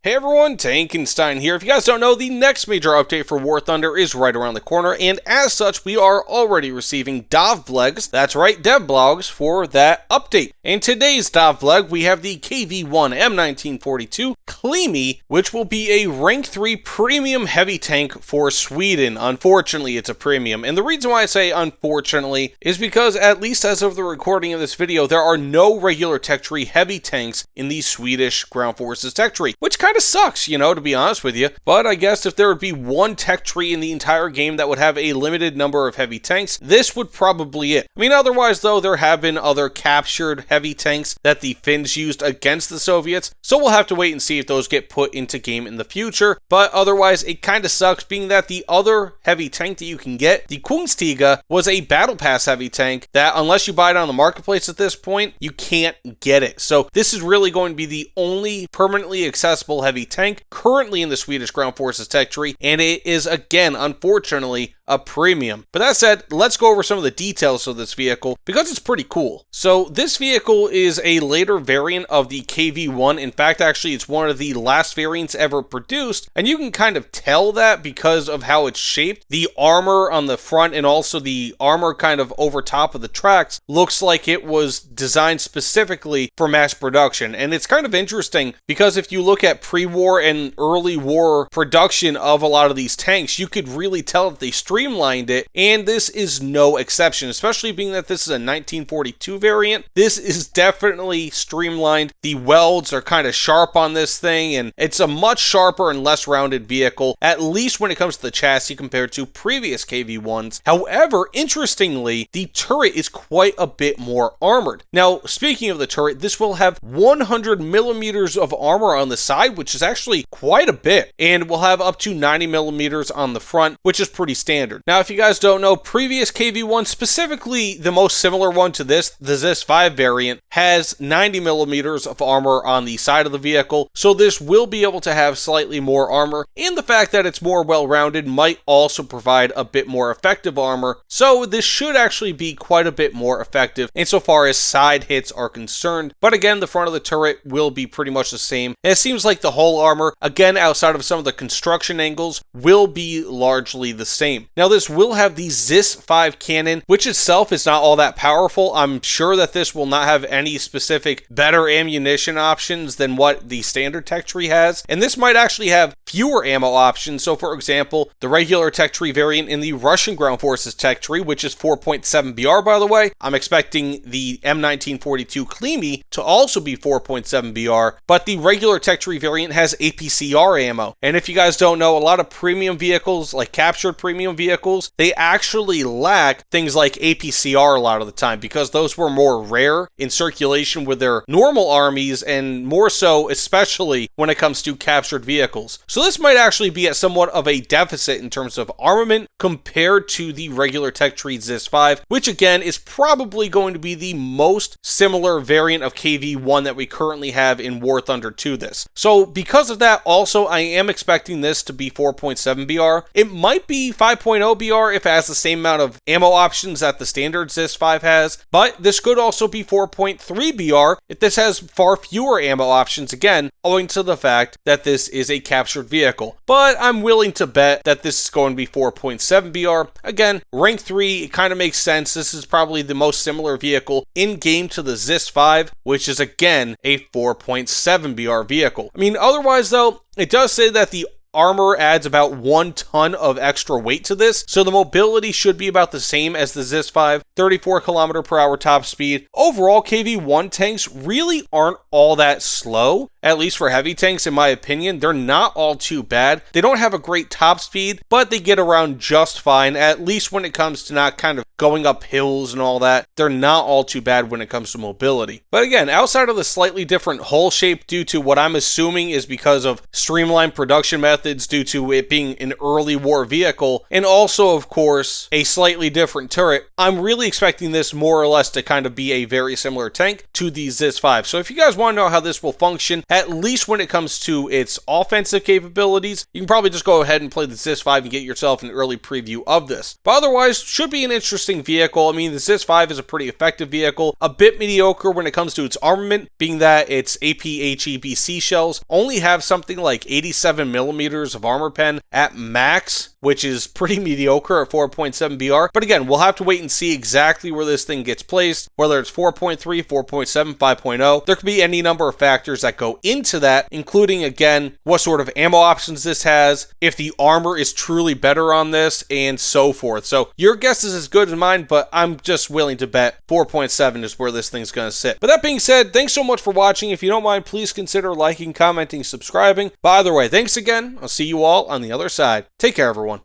Hey everyone, Tankenstein here. If you guys don't know, the next major update for War Thunder is right around the corner, and as such, we are already receiving Dovblegs, that's right, devblogs, for that update. In today's Dovbleg, we have the KV-1 m1942 Klimi, which will be a rank 3 premium heavy tank for Sweden. Unfortunately, it's a premium, and the reason why I say unfortunately is because, at least as of the recording of this video, there are no regular tech tree heavy tanks in the Swedish Ground Forces tech tree, which kind of sucks, you know, to be honest with you. But I guess if there would be one tech tree in the entire game that would have a limited number of heavy tanks, this would probably it. I mean, otherwise though, there have been other captured heavy tanks that the Finns used against the Soviets, so we'll have to wait and see if those get put into game in the future. But otherwise, it kind of sucks, being that the other heavy tank that you can get, the Kungstiga, was a battle pass heavy tank that, unless you buy it on the marketplace at this point, you can't get it. So this is really going to be the only permanently accessible heavy tank currently in the Swedish Ground Forces tech tree, and it is, again, unfortunately, a premium. But that said, let's go over some of the details of this vehicle because it's pretty cool. So this vehicle is a later variant of the KV-1. In fact, actually, it's one of the last variants ever produced, and you can kind of tell that because of how it's shaped. The armor on the front and also the armor kind of over top of the tracks looks like it was designed specifically for mass production. And it's kind of interesting because if you look at pre-war and early war production of a lot of these tanks, you could really tell that they streamlined it, and this is no exception, especially being that this is a 1942 variant. This is definitely streamlined. The welds are kind of sharp on this thing, and it's a much sharper and less rounded vehicle, at least when it comes to the chassis compared to previous KV-1s. However, interestingly, the turret is quite a bit more armored. Now, speaking of the turret, this will have 100 millimeters of armor on the side, which is actually quite a bit, and will have up to 90 millimeters on the front, which is pretty standard. Now, if you guys don't know, previous KV-1, specifically the most similar one to this, the ZIS-5 variant, has 90 millimeters of armor on the side of the vehicle, so this will be able to have slightly more armor, and the fact that it's more well-rounded might also provide a bit more effective armor, so this should actually be quite a bit more effective insofar as side hits are concerned. But again, the front of the turret will be pretty much the same, and it seems like the whole armor, again outside of some of the construction angles, will be largely the same. Now, this will have the ZIS-5 cannon, which itself is not all that powerful. I'm sure that this will not have any specific better ammunition options than what the standard tech tree has, and this might actually have fewer ammo options. So, for example, the regular tech tree variant in the Russian Ground Forces tech tree, which is 4.7 BR, by the way, I'm expecting the m1942 Klimi to also be 4.7 BR, but the regular tech tree variant has APCR ammo. And if you guys don't know, a lot of premium vehicles, like captured premium vehicles, they actually lack things like APCR a lot of the time because those were more rare in circulation with their normal armies, and more so especially when it comes to captured vehicles. So this might actually be at somewhat of a deficit in terms of armament compared to the regular tech tree ZIS-5, which again is probably going to be the most similar variant of KV-1 that we currently have in War Thunder to this. So because of that, also I am expecting this to be 4.7 BR. It might be 5.0 BR if it has the same amount of ammo options that the standard ZIS-5 has, but this could also be 4.3 BR if this has far fewer ammo options, again, owing to the fact that this is a captured vehicle. But I'm willing to bet that this is going to be 4.7 BR. Again, rank 3, it kind of makes sense. This is probably the most similar vehicle in-game to the ZIS-5, which is again a 4.7 BR vehicle. I mean, otherwise though, it does say that the armor adds about 1 ton of extra weight to this, so the mobility should be about the same as the ZIS-5, 34 km per hour top speed. Overall, KV-1 tanks really aren't all that slow, at least for heavy tanks in my opinion. They're not all too bad. They don't have a great top speed, but they get around just fine, at least when it comes to not kind of going up hills and all that. They're not all too bad when it comes to mobility. But again, outside of the slightly different hull shape due to what I'm assuming is because of streamlined production methods due to it being an early war vehicle, and also of course a slightly different turret, I'm really expecting this more or less to kind of be a very similar tank to the ZIS-5. So if you guys want to know how this will function, at least when it comes to its offensive capabilities, you can probably just go ahead and play the ZIS-5 and get yourself an early preview of this. But otherwise, should be an interesting interesting vehicle. I mean, the ZIS-5 is a pretty effective vehicle, a bit mediocre when it comes to its armament, being that its APHEBC shells only have something like 87 millimeters of armor pen at max, which is pretty mediocre at 4.7 BR. But again, we'll have to wait and see exactly where this thing gets placed, whether it's 4.3, 4.7, 5.0. There could be any number of factors that go into that, including, again, what sort of ammo options this has, if the armor is truly better on this, and so forth. So your guess is as good as mine, but I'm just willing to bet 4.7 is where this thing's going to sit. But that being said, thanks so much for watching. If you don't mind, please consider liking, commenting, subscribing. But either way, thanks again. I'll see you all on the other side. Take care, everyone.